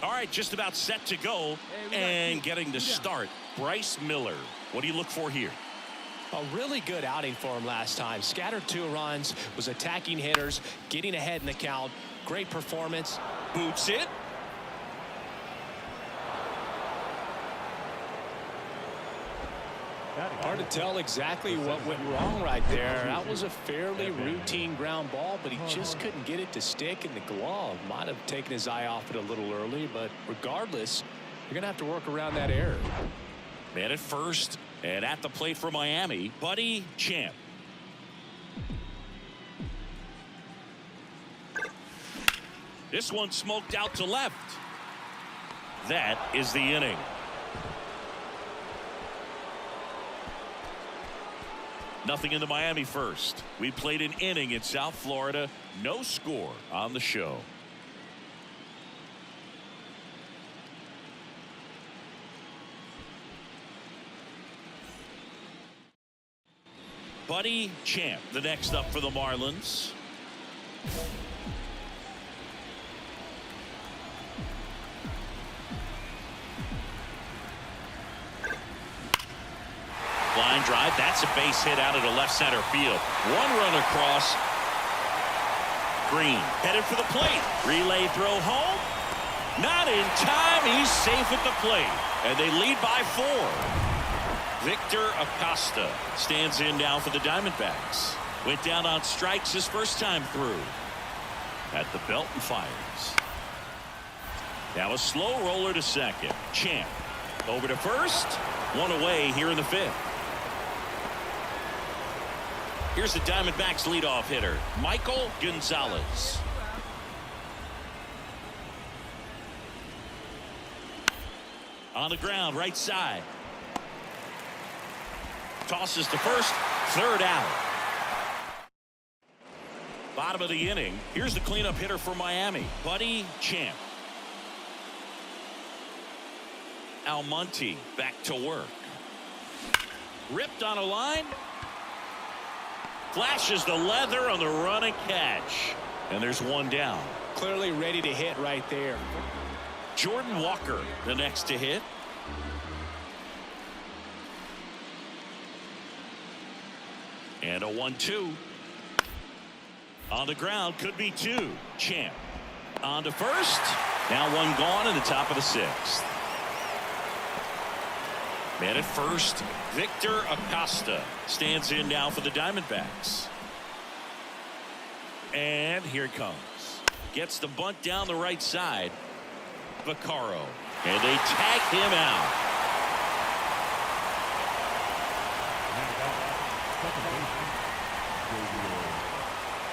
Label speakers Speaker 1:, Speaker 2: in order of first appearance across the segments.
Speaker 1: All right, just about set to go and getting to start. Bryce Miller. What do you look for here?
Speaker 2: A really good outing for him last time. Scattered 2 runs, was attacking hitters, getting ahead in the count. Great performance.
Speaker 1: Boots it.
Speaker 2: Hard to tell exactly what went wrong right there. That was a fairly routine ground ball, but he just couldn't get it to stick in the glove. Might have taken his eye off it a little early, but regardless, you're going to have to work around that error.
Speaker 1: Man at first, and at the plate for Miami, Buddy Champ. This one smoked out to left. That is the inning. Nothing in the Miami first. We played an inning in South Florida. No score on the show. Buddy Champ, the next up for the Marlins. Line drive. That's a base hit out of the left center field. 1 run across. Green headed for the plate. Relay throw home. Not in time. He's safe at the plate. And they lead by 4. Victor Acosta stands in now for the Diamondbacks. Went down on strikes his first time through. At the belt and fires. Now a slow roller to second. Champ over to first. 1 away here in the 5th. Here's the Diamondbacks leadoff hitter, Michael Gonzalez. On the ground, right side. Tosses to first, 3rd out. Bottom of the inning. Here's the cleanup hitter for Miami, Buddy Champ. Almonte back to work. Ripped on a line. Flashes the leather on the running catch. And there's 1 down.
Speaker 2: Clearly ready to hit right there.
Speaker 1: Jordan Walker, the next to hit. And a 1-2. On the ground, could be 2. Champ on to first. Now 1 gone in the top of the 6th. Man at first, Victor Acosta stands in now for the Diamondbacks. And here it comes. Gets the bunt down the right side. Vaccaro. And they tag him out.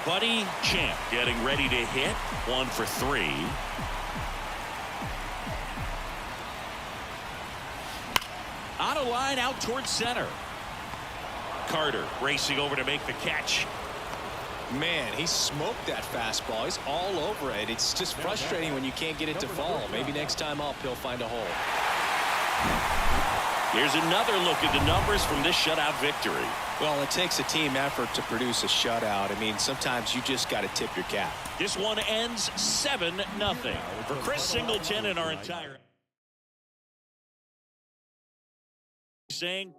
Speaker 1: Buddy Champ getting ready to hit. 1 for 3. On a line out towards center. Carter racing over to make the catch.
Speaker 2: Man, he smoked that fastball. He's all over it. It's just frustrating when you can't get it to fall. Maybe next time up he'll find a hole.
Speaker 1: Here's another look at the numbers from this shutout victory.
Speaker 2: Well, it takes a team effort to produce a shutout. I mean, sometimes you just got to tip your cap.
Speaker 1: This one ends 7-0. For Chris Singleton and our entire saying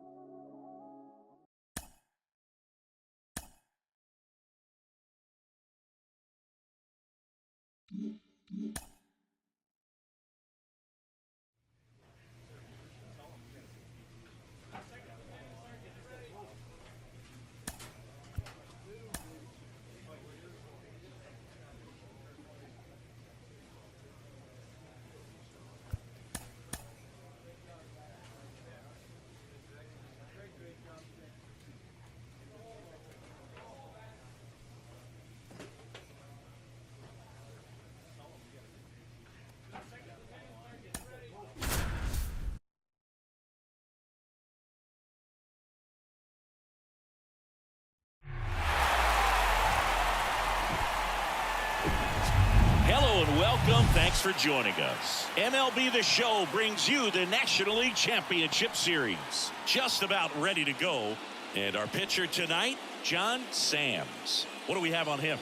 Speaker 1: welcome. Thanks for joining us. MLB The Show brings you the National League Championship Series. Just about ready to go. And our pitcher tonight, John Sams. What do we have on him?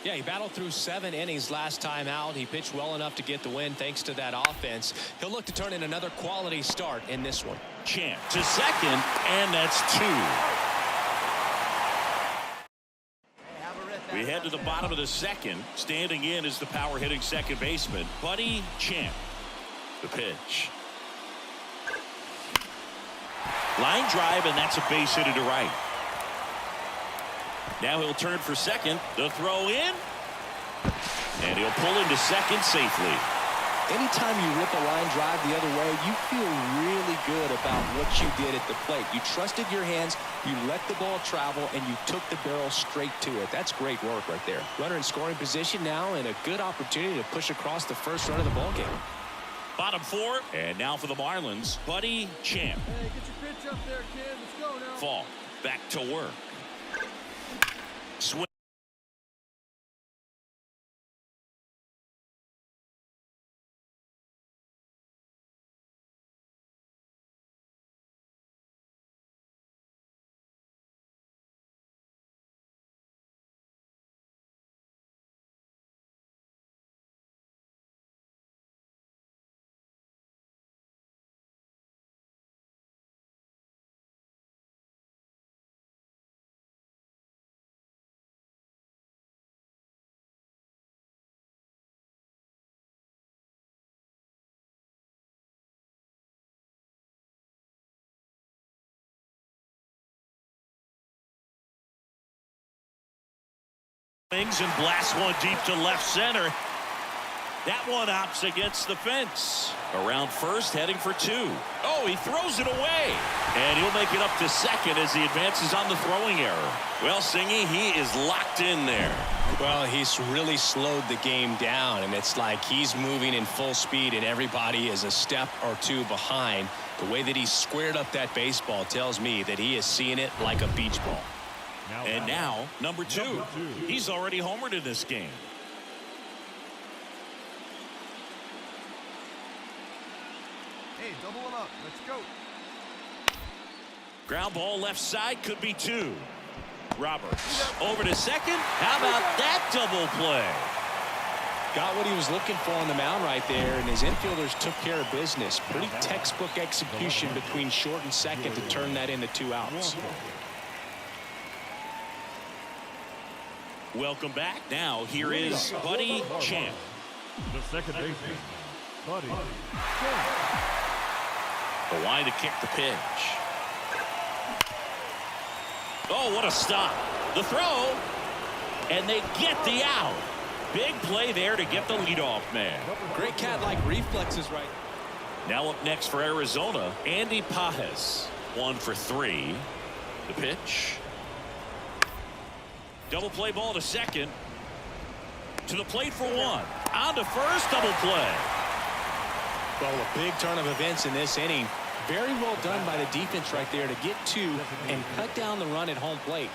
Speaker 2: Yeah, he battled through 7 innings last time out. He pitched well enough to get the win thanks to that offense. He'll look to turn in another quality start in this one.
Speaker 1: Champ to second, and that's 2. We head to the bottom of the second. Standing in is the power hitting second baseman, Buddy Champ. The pitch. Line drive, and that's a base hit to right. Now he'll turn for second. The throw in. And he'll pull into second safely.
Speaker 2: Anytime you rip a line drive the other way, you feel really good about what you did at the plate. You trusted your hands, you let the ball travel, and you took the barrel straight to it. That's great work right there. Runner in scoring position now, and a good opportunity to push across the first run of the ball game.
Speaker 1: Bottom 4, and now for the Marlins, Buddy Champ.
Speaker 3: Hey, get your pitch up there, kid. Let's go now.
Speaker 1: Fall back to work. Swing. And blast one deep to left center. That one opts against the fence. Around first, heading for 2. Oh, he throws it away. And he'll make it up to second as he advances on the throwing error. Well, Singy, he is locked in there.
Speaker 2: Well, he's really slowed the game down, and it's like he's moving in full speed, and everybody is a step or 2 behind. The way that he squared up that baseball tells me that he is seeing it like a beach ball.
Speaker 1: And now, number 2. He's already homered in this game.
Speaker 3: Hey, double him up. Let's go.
Speaker 1: Ground ball left side, could be 2. Roberts over to second. How about that double play?
Speaker 2: Got what he was looking for on the mound right there, and his infielders took care of business. Pretty textbook execution between short and second to turn that into 2 outs.
Speaker 1: Welcome back. Now here is Buddy Champ.
Speaker 3: The second baseman, Buddy
Speaker 1: Champ. The line to kick the pitch. Oh, what a stop. The throw. And they get the out. Big play there to get the leadoff man.
Speaker 2: Great cat-like reflexes right.
Speaker 1: Now up next for Arizona, Andy Pajes. 1 for 3. The pitch. Double play ball to second. To the plate for 1. On to first, double play.
Speaker 2: Well, a big turn of events in this inning. Very well done by the defense right there to get 2 and cut down the run at home plate.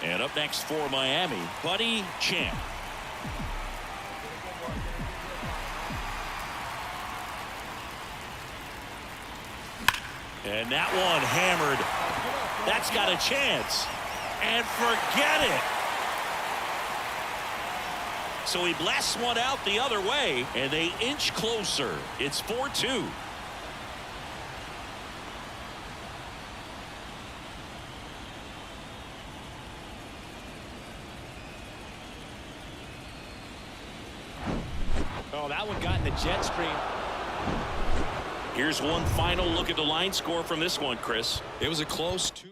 Speaker 1: And up next for Miami, Buddy Champ. And that one hammered. That's got a chance. And forget it. So he blasts one out the other way, and they inch closer. It's 4-2.
Speaker 2: Oh, that one got in the jet stream.
Speaker 1: Here's one final look at the line score from this one, Chris.
Speaker 2: It was a close 2-run.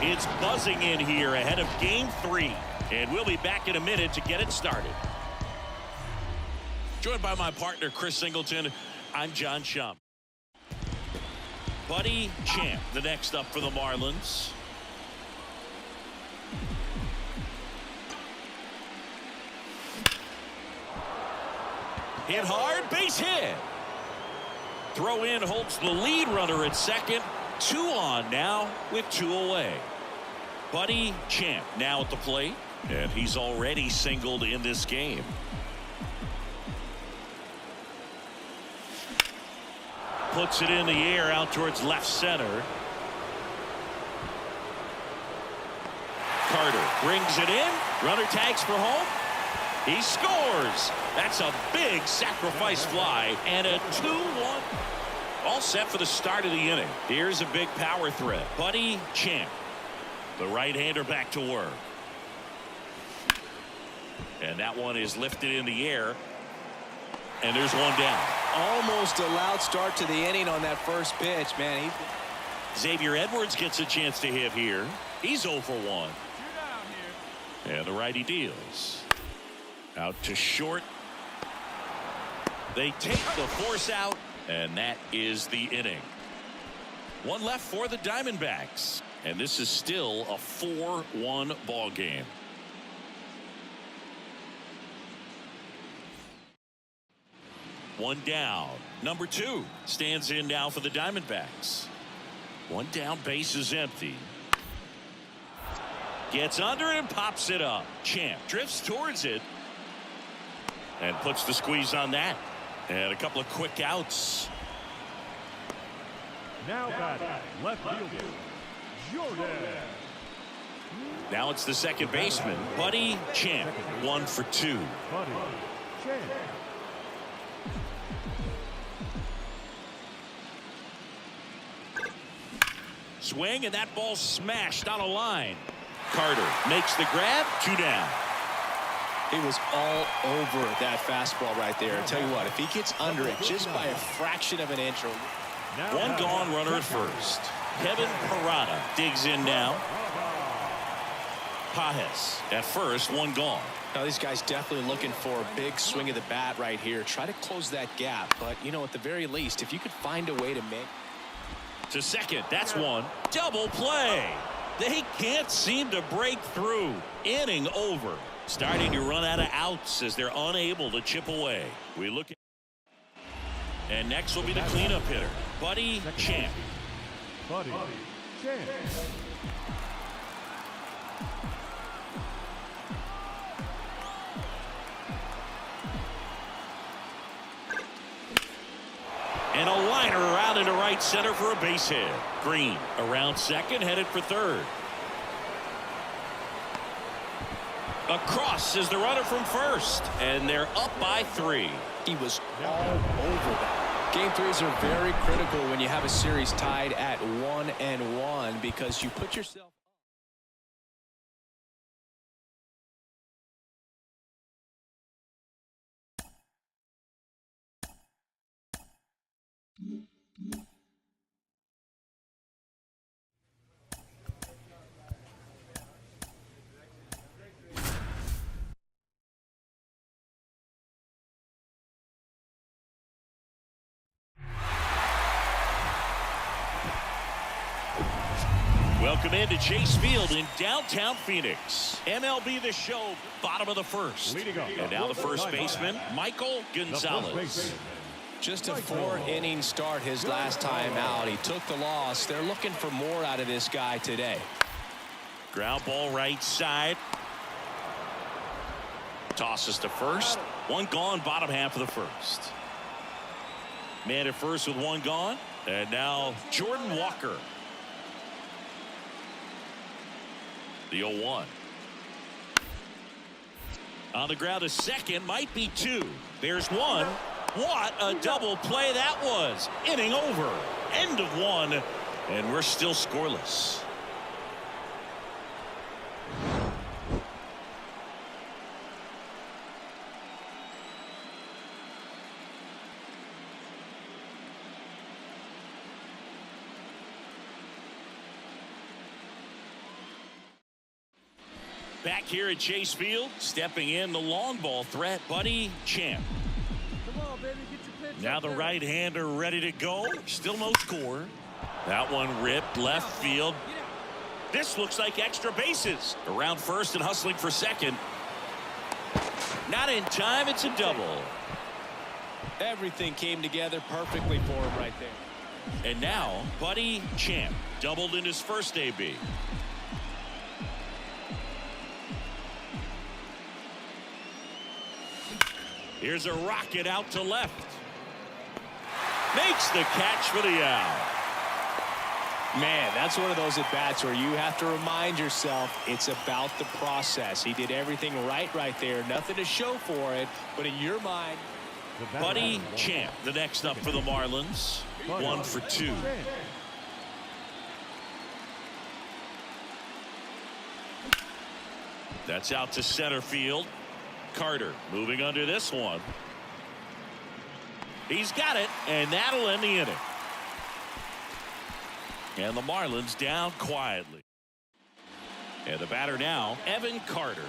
Speaker 1: It's buzzing in here ahead of Game 3, and we'll be back in a minute to get it started. Joined by my partner, Chris Singleton. I'm John Shump. Buddy Champ, the next up for the Marlins. Hit hard, base hit. Throw in holds the lead runner at second. 2 on now with 2 away. Buddy Champ now at the plate, and he's already singled in this game. Puts it in the air out towards left center. Carter brings it in. Runner tags for home. He scores. That's a big sacrifice fly and a 2-1. All set for the start of the inning. Here's a big power threat. Buddy Champ, the right-hander, back to work. And that one is lifted in the air. And there's one down.
Speaker 2: Almost a loud start to the inning on that first pitch, man.
Speaker 1: Xavier Edwards gets a chance to hit here. He's 0 for 1. And the righty deals. Out to short. They take the force out, and that is the inning. 1 left for the Diamondbacks, and this is still a 4-1 ball game. One down. Number 2 stands in now for the Diamondbacks. 1 down, base is empty. Gets under it and pops it up. Champ drifts towards it and puts the squeeze on that. And a couple of quick outs.
Speaker 3: Now batting, left fielder, Jordan.
Speaker 1: Now it's the second baseman, Buddy Champ. 1 for 2.
Speaker 3: Buddy Champ.
Speaker 1: Swing, and that ball smashed on a line. Carter makes the grab. 2 down.
Speaker 2: He was all over that fastball right there. I tell you what, if he gets under it just by a fraction of an inch.
Speaker 1: 1 gone, runner at first. Kevin Parada digs in now. Pajes at first, 1 gone.
Speaker 2: Now these guys definitely looking for a big swing of the bat right here. Try to close that gap. But, you know, at the very least, if you could find a way to make.
Speaker 1: To second, that's 1. Double play. They can't seem to break through. Inning over. Starting to run out of outs as they're unable to chip away. We look at. And next will be the cleanup hitter, Buddy Champ.
Speaker 3: Buddy Champ.
Speaker 1: And a liner around into right center for a base hit. Green around second, headed for third. Across is the runner from first, and they're up by 3.
Speaker 2: He was all over that. Game 3s are very critical when you have a series tied at 1-1 because you put yourself.
Speaker 1: Welcome into Chase Field in downtown Phoenix. MLB The Show, bottom of the first. And now the first baseman, Michael Gonzalez.
Speaker 2: Just a 4-inning start his last time out. He took the loss. They're looking for more out of this guy today.
Speaker 1: Ground ball right side. Tosses to first. 1 gone, bottom half of the first. Man at first with 1 gone. And now Jordan Walker. The 0-1. On the ground to second, might be 2. There's 1. What a double play that was. Inning over. End of 1. And we're still scoreless. Back here at Chase Field, stepping in the long ball threat, Buddy Champ. Now the right-hander ready to go. Still no score. That one ripped left field. This looks like extra bases. Around first and hustling for second. Not in time. It's a double.
Speaker 2: Everything came together perfectly for him right there.
Speaker 1: And now Buddy Champ doubled in his first AB. Here's a rocket out to left. Makes the catch for the out.
Speaker 2: Man, that's one of those at-bats where you have to remind yourself it's about the process. He did everything right there. Nothing to show for it, but in your mind.
Speaker 1: Buddy Champ, the next up for the Marlins. 1 for 2. That's out to center field. Carter moving under this one. He's got it, and that'll end the inning. And the Marlins down quietly. And the batter now, Evan Carter.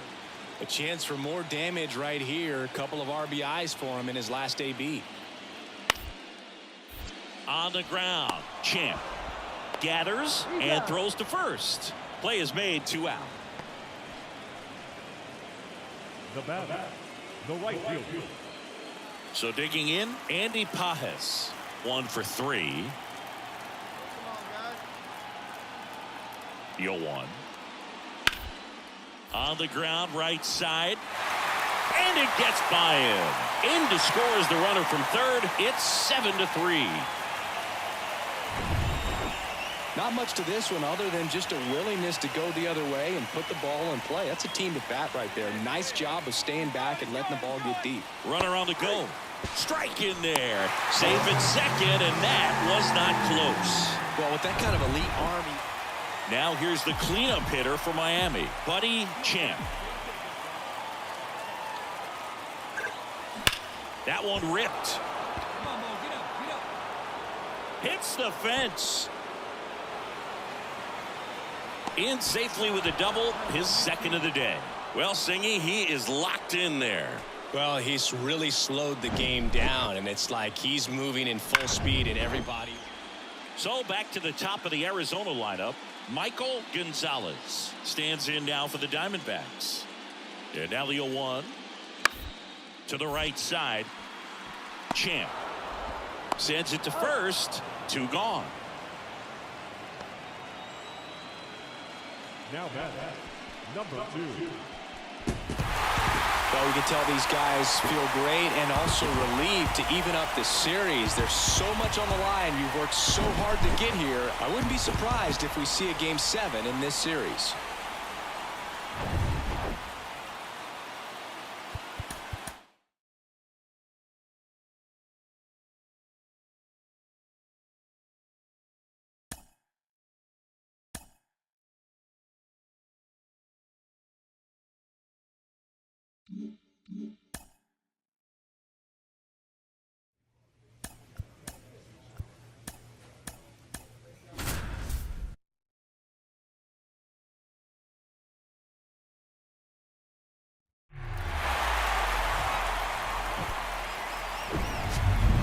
Speaker 2: A chance for more damage right here. A couple of RBIs for him in his last AB.
Speaker 1: On the ground, Champ gathers and throws to first. Play is made, 2 out.
Speaker 3: The batter, the right fielder.
Speaker 1: So digging in, Andy Pajes, 1 for 3. 0-1. On the ground, right side. And it gets by him. In to score is the runner from third. It's 7-3.
Speaker 2: Not much to this one other than just a willingness to go the other way and put the ball in play. That's a team at bat right there. Nice job of staying back and letting the ball get deep.
Speaker 1: Runner on the go. Strike in there. Safe at second, and that was not close.
Speaker 2: Well, with that kind of elite arm.
Speaker 1: Now here's the cleanup hitter for Miami, Buddy Champ. That one ripped.
Speaker 4: Come on, Mo, get up.
Speaker 1: Hits the fence. In safely with a double, his second of the day. Well, Singy, he is locked in there.
Speaker 2: Well, he's really slowed the game down, and it's like he's moving in full speed and everybody.
Speaker 1: So back to the top of the Arizona lineup. Michael Gonzalez stands in now for the Diamondbacks. And now the 0-1. To the right side. Champ sends it to first. 2 gone.
Speaker 3: Now batter, number 2.
Speaker 2: Well, we can tell these guys feel great and also relieved to even up this series. There's so much on the line. You've worked so hard to get here. I wouldn't be surprised if we see a Game 7 in this series.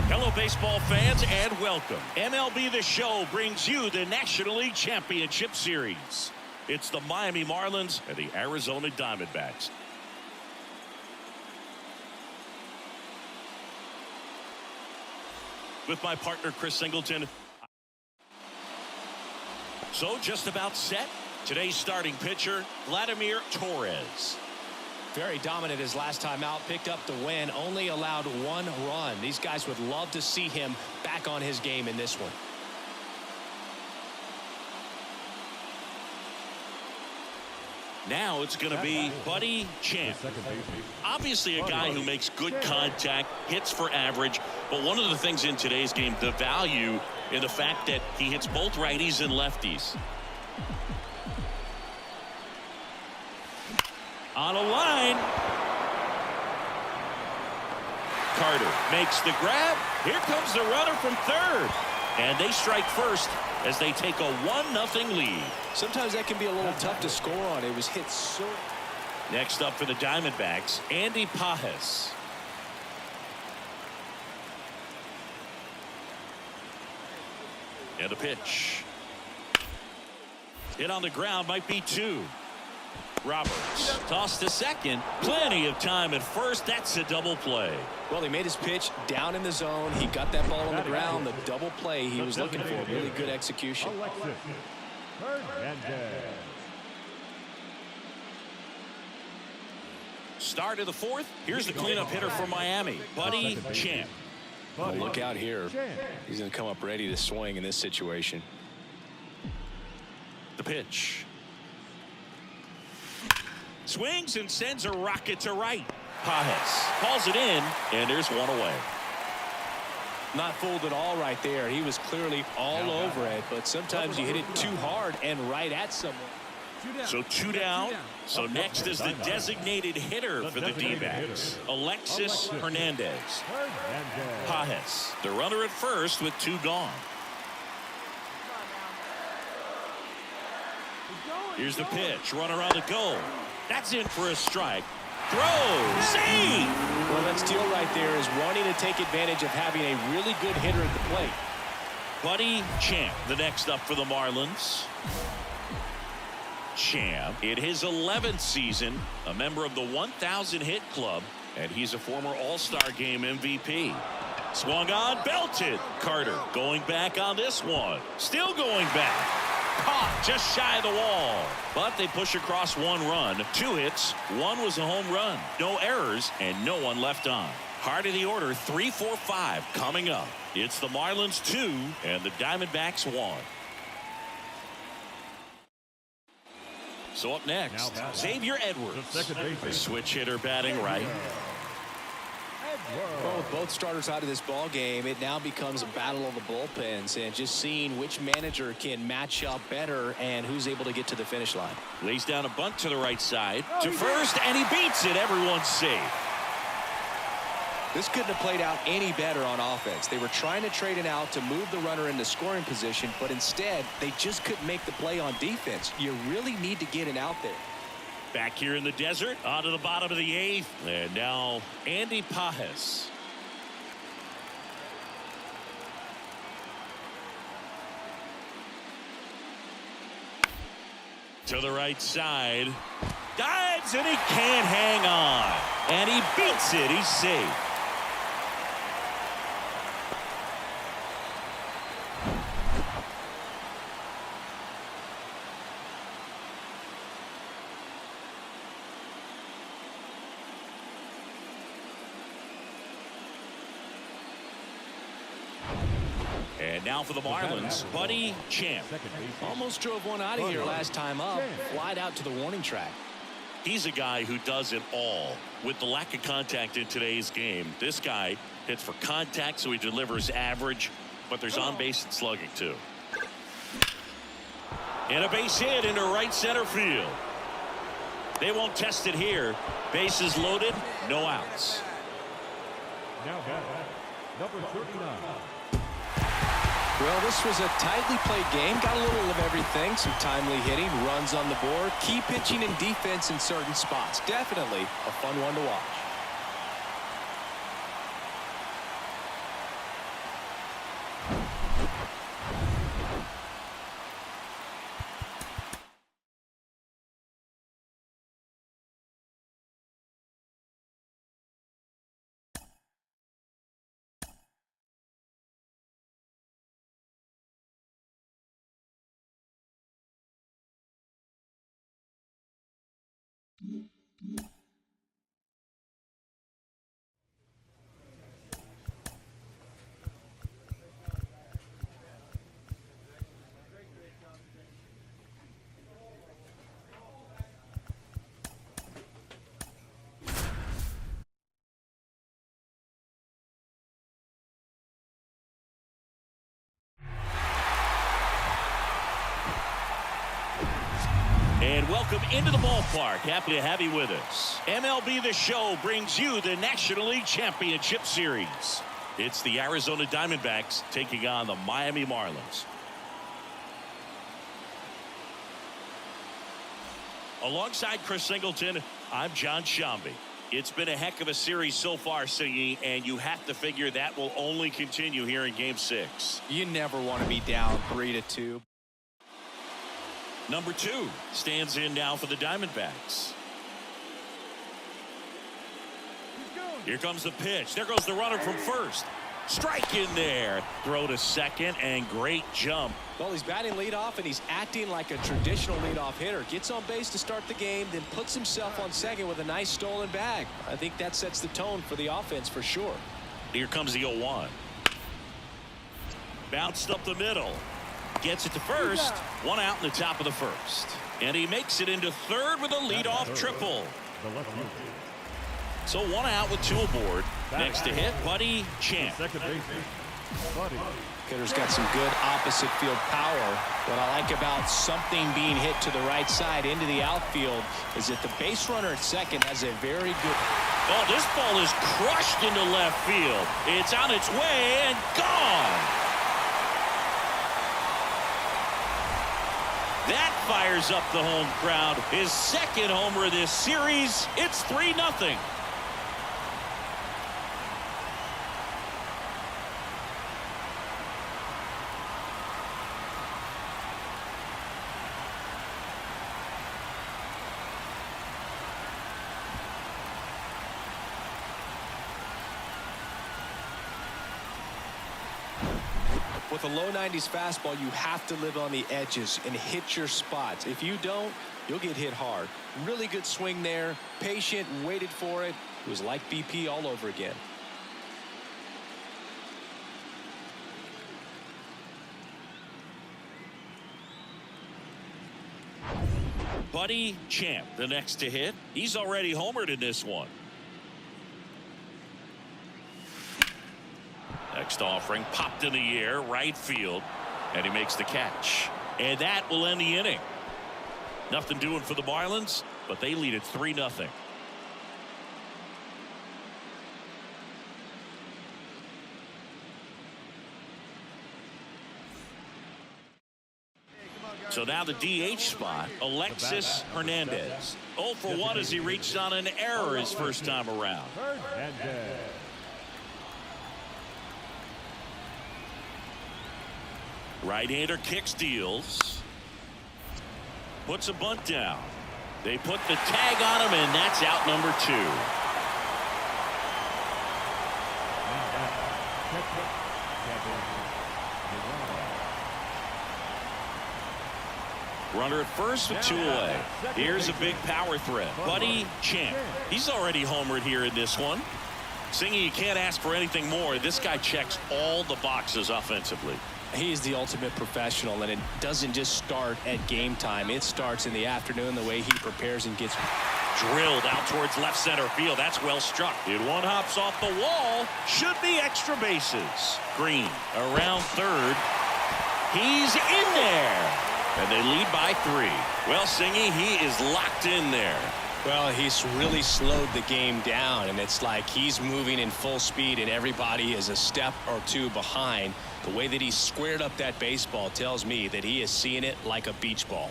Speaker 1: Hello, baseball fans, and welcome. MLB The Show brings you the National League Championship Series. It's the Miami Marlins and the Arizona Diamondbacks. With my partner, Chris Singleton. So just about set. Today's starting pitcher, Vladimir Torres.
Speaker 2: Very dominant his last time out. Picked up the win. Only allowed 1 run. These guys would love to see him back on his game in this one.
Speaker 1: Now it's going to be Buddy Champ. Obviously a guy who makes good contact, hits for average, but one of the things in today's game, the value in the fact that he hits both righties and lefties. On a line. Carter makes the grab. Here comes the runner from third. And they strike first as they take a 1-0 lead.
Speaker 2: Sometimes that can be a little tough to score on. It was hit so.
Speaker 1: Next up for the Diamondbacks, Andy Pajes. And the pitch. Hit on the ground, might be 2. Roberts tossed to second. Plenty of time at first. That's a double play.
Speaker 2: Well, he made his pitch down in the zone. He got that ball on the ground. The double play he was looking for. Really good execution.
Speaker 1: Start of the 4th. Here's the cleanup hitter for Miami, Buddy Champ.
Speaker 2: Well, look out here. He's going to come up ready to swing in this situation.
Speaker 1: The pitch. Swings and sends a rocket to right. Pajes calls it in, and there's one away.
Speaker 2: Not fooled at all right there. He was clearly all over it, but sometimes you hit it too hard and right at someone.
Speaker 1: So 2 down. So next is the designated hitter for the D-backs, Alexis Hernandez. Pajes, the runner at first with 2 gone. Here's the pitch. Runner on the go. That's in for a strike. Throw. Save.
Speaker 2: Well, that steal right there is wanting to take advantage of having a really good hitter at the plate.
Speaker 1: Buddy Champ, the next up for the Marlins. Champ, in his 11th season, a member of the 1,000 hit club, and he's a former All-Star Game MVP. Swung on, belted. Carter going back on this one. Still going back. Caught just shy of the wall, but they push across 1 run. 2 hits, 1 was a home run. No errors and no one left on. Heart of the order, 3, 4, 5 coming up. It's the Marlins 2 and the Diamondbacks 1. So up next, Xavier Edwards, the switch hitter batting right.
Speaker 2: Well, with both starters out of this ball game, it now becomes a battle of the bullpens and just seeing which manager can match up better and who's able to get to the finish line.
Speaker 1: Lays down a bunt to the right side to first, and he beats it. Everyone's safe.
Speaker 2: This couldn't have played out any better on offense. They were trying to trade it out to move the runner into scoring position, but instead they just couldn't make the play on defense. You really need to get it out there.
Speaker 1: Back here in the desert, on to the bottom of the 8th. And now Andy Pajes. To the right side. Dives, and he can't hang on. And he beats it. He's safe. And now for the Marlins, Buddy Champ.
Speaker 2: Almost drove one out of here last time up. Flied out to the warning track.
Speaker 1: He's a guy who does it all. With the lack of contact in today's game, this guy hits for contact, so he delivers average, but there's on-base and slugging too. And a base hit into right center field. They won't test it here. Bases loaded, no outs.
Speaker 3: Now number 39.
Speaker 2: Well, this was a tightly played game. Got a little of everything. Some timely hitting, runs on the board, key pitching and defense in certain spots. Definitely a fun one to watch.
Speaker 1: And welcome into the ballpark. Happy to have you with us. MLB The Show brings you the National League Championship Series. It's the Arizona Diamondbacks taking on the Miami Marlins. Alongside Chris Singleton, I'm John Shambi. It's been a heck of a series so far, Singy, and you have to figure that will only continue here in Game 6.
Speaker 2: You never want to be down 3-2.
Speaker 1: Number 2 stands in now for the Diamondbacks. Here comes the pitch. There goes the runner from first. Strike in there. Throw to second, and great jump.
Speaker 2: Well, he's batting leadoff, and he's acting like a traditional leadoff hitter. Gets on base to start the game, then puts himself on second with a nice stolen bag. I think that sets the tone for the offense for sure.
Speaker 1: Here comes the 0-1. Bounced up the middle. Gets it to first. One out in the top of the first. And he makes it into third with a leadoff triple. So 1 out with 2 aboard. Next to hit, Buddy Champ.
Speaker 2: Hitter's got some good opposite field power. What I like about something being hit to the right side into the outfield is that the base runner at second has a very good.
Speaker 1: Oh, this ball is crushed into left field. It's on its way and gone. That fires up the home crowd. His second homer of this series. It's 3-0.
Speaker 2: With a low 90s fastball, you have to live on the edges and hit your spots. If you don't, you'll get hit hard. Really good swing there. Patient, waited for it. It was like BP all over again.
Speaker 1: Buddy Champ, the next to hit. He's already homered in this one. Next offering popped in the air, right field, and he makes the catch. And that will end the inning. Nothing doing for the Marlins, but they lead it 3-0. So now the DH spot, Alexis Hernandez. 0 for 1 as he reached on an error his first time around. Right-hander kicks, deals. Puts a bunt down. They put the tag on him, and that's out number 2. Runner at first with 2 away. Here's a big power threat. Buddy Champ. He's already homered here in this one. Singy, you can't ask for anything more. This guy checks all the boxes offensively.
Speaker 2: He is the ultimate professional, and it doesn't just start at game time. It starts in the afternoon, the way he prepares and gets
Speaker 1: drilled out towards left center field. That's well struck. It one hops off the wall. Should be extra bases. Green around third. He's in there. And they lead by 3. Well, Singy, he is locked in there.
Speaker 2: Well, he's really slowed the game down, and it's like he's moving in full speed, and everybody is a step or 2 behind. The way that he squared up that baseball tells me that he is seeing it like a beach ball.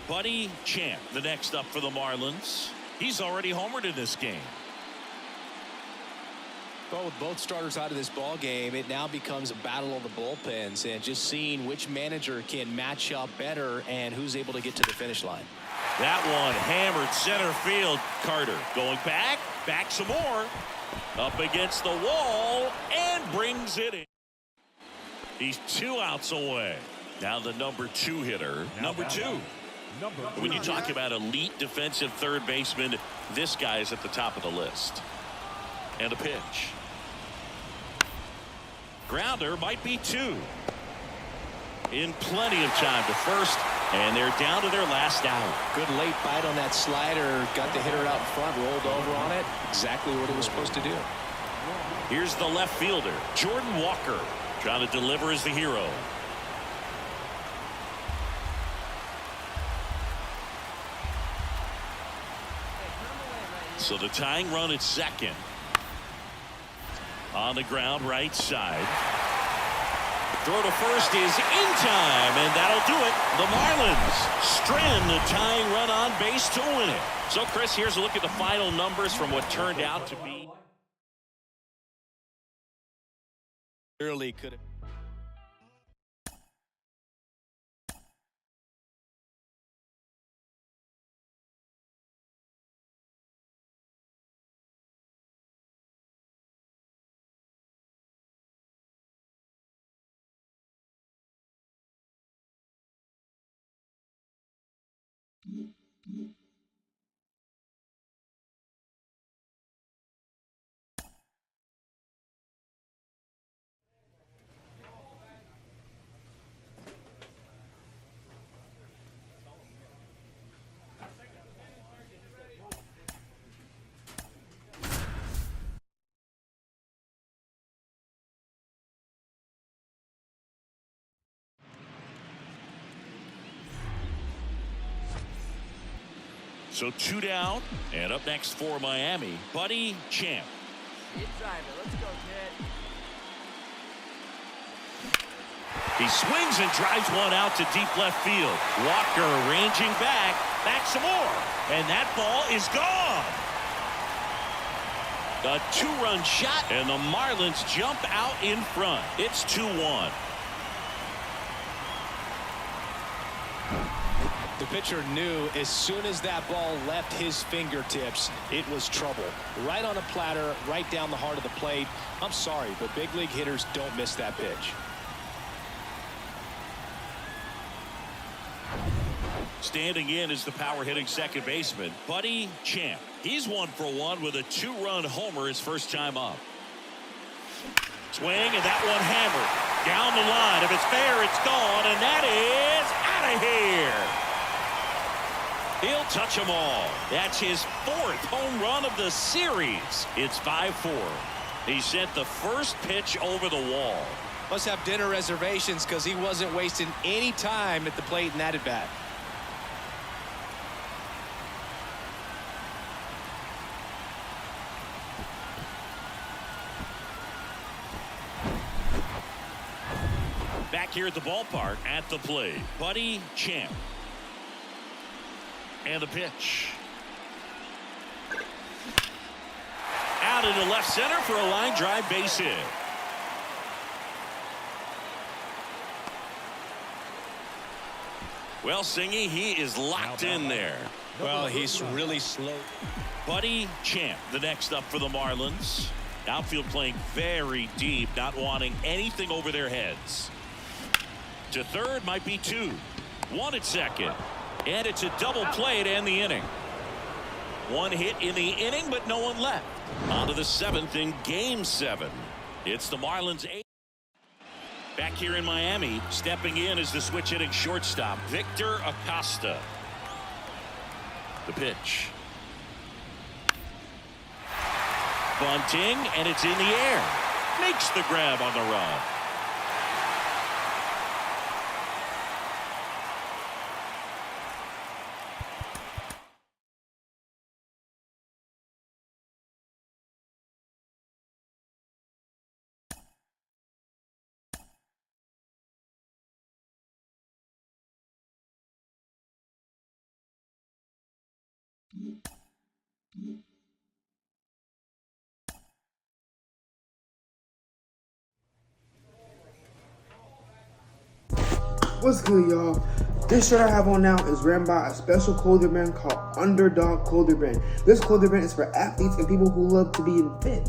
Speaker 1: Buddy Champ, the next up for the Marlins. He's already homered in this game.
Speaker 2: Well, with both starters out of this ball game, it now becomes a battle of the bullpens, and just seeing which manager can match up better and who's able to get to the finish line.
Speaker 1: That one hammered center field. Carter going back some more, up against the wall, and brings it in. He's 2 outs away. Now the number 2 hitter, number 2. When you talk about elite defensive third baseman, this guy is at the top of the list. And a pitch. Grounder might be 2. In plenty of time to first, and they're down to their last out.
Speaker 2: Good late bite on that slider. Got the hitter out in front, rolled over on it. Exactly what he was supposed to do.
Speaker 1: Here's the left fielder, Jordan Walker, trying to deliver as the hero. So the tying run at second. On the ground, right side. Throw to first is in time, and that'll do it. The Marlins strand the tying run on base to win it. So, Chris, here's a look at the final numbers from what turned out to be.
Speaker 2: Really could have.
Speaker 1: So 2 down, and up next for Miami, Buddy Champ.
Speaker 4: Get driving. Let's go, Ted.
Speaker 1: He swings and drives one out to deep left field. Walker ranging back some more, and that ball is gone. A 2-run shot, and the Marlins jump out in front. It's 2-1.
Speaker 2: The pitcher knew as soon as that ball left his fingertips, it was trouble. Right on a platter, right down the heart of the plate. I'm sorry, but big league hitters don't miss that pitch.
Speaker 1: Standing in is the power-hitting second baseman, Buddy Champ. He's 1 for 1 with a 2-run homer his first time up. Swing, and that one hammered. Down the line. If it's fair, it's gone, and that is out of here. He'll touch them all. That's his 4th home run of the series. It's 5-4. He sent the first pitch over the wall.
Speaker 2: Must have dinner reservations because he wasn't wasting any time at the plate in that at-bat.
Speaker 1: Back here at the ballpark at the plate, Buddy Champ. And the pitch. Out into left center for a line drive base hit. Well, Singy, he is locked in there.
Speaker 2: Well, he's really slow.
Speaker 1: Buddy Champ, the next up for the Marlins. Outfield playing very deep, not wanting anything over their heads. To third might be 2. 1 at second. And it's a double play to end the inning. 1 hit in the inning, but no one left. On to the 7th in Game 7. It's the Marlins 8. Back here in Miami, stepping in is the switch-hitting shortstop, Victor Acosta. The pitch. Bunting, and it's in the air. Makes the grab on the run.
Speaker 5: What's good, y'all? This shirt I have on now is ran by a special clothing brand called Underdog Clothing Brand. This clothing brand is for athletes and people who love to be in fit.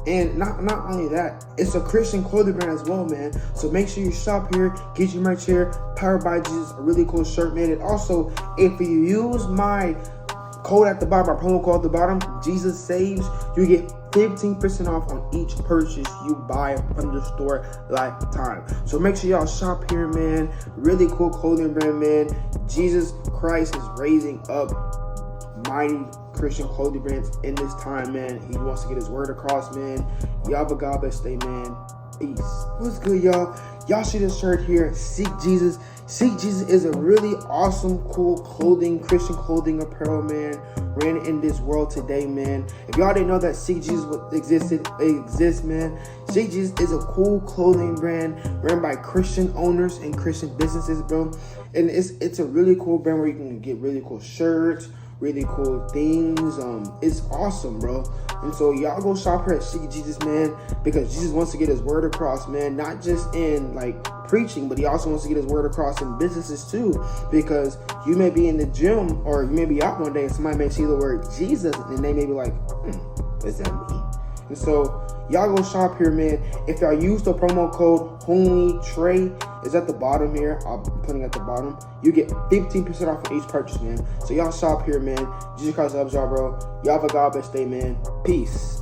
Speaker 5: And not only that, it's a Christian clothing brand as well, man. So make sure you shop here, get your merch here. Powered by Jesus, a really cool shirt, man. And also, if you use my code at the bottom, our promo code at the bottom, Jesus Saves, you get 15% off on each purchase you buy from the store lifetime. So make sure y'all shop here, man. Really cool clothing brand, man. Jesus Christ is raising up mighty Christian clothing brands in this time, man. He wants to get his word across, man. Y'all have a God bless day, man. Peace. What's good, y'all? Y'all see this shirt here, Seek Jesus. Seek Jesus is a really awesome, cool clothing, Christian clothing apparel, man, ran in this world today, man. If y'all didn't know that Seek Jesus exists, man. Seek Jesus is a cool clothing brand ran by Christian owners and Christian businesses, bro. And it's a really cool brand where you can get really cool shirts, really cool things. It's awesome, bro. And so y'all go shop here at Seek Jesus, man, because Jesus wants to get his word across, man, not just in like preaching, but he also wants to get his word across in businesses too, because you may be in the gym or you may be out one day and somebody may see the word Jesus and they may be like, what does that mean? And so y'all go shop here, man. If y'all use the promo code HOMIETRAY, is at the bottom here. I'm putting it at the bottom. You get 15% off of each purchase, man. So y'all shop here, man. Jesus Christ loves y'all, bro. Y'all have a God bless day, man. Peace.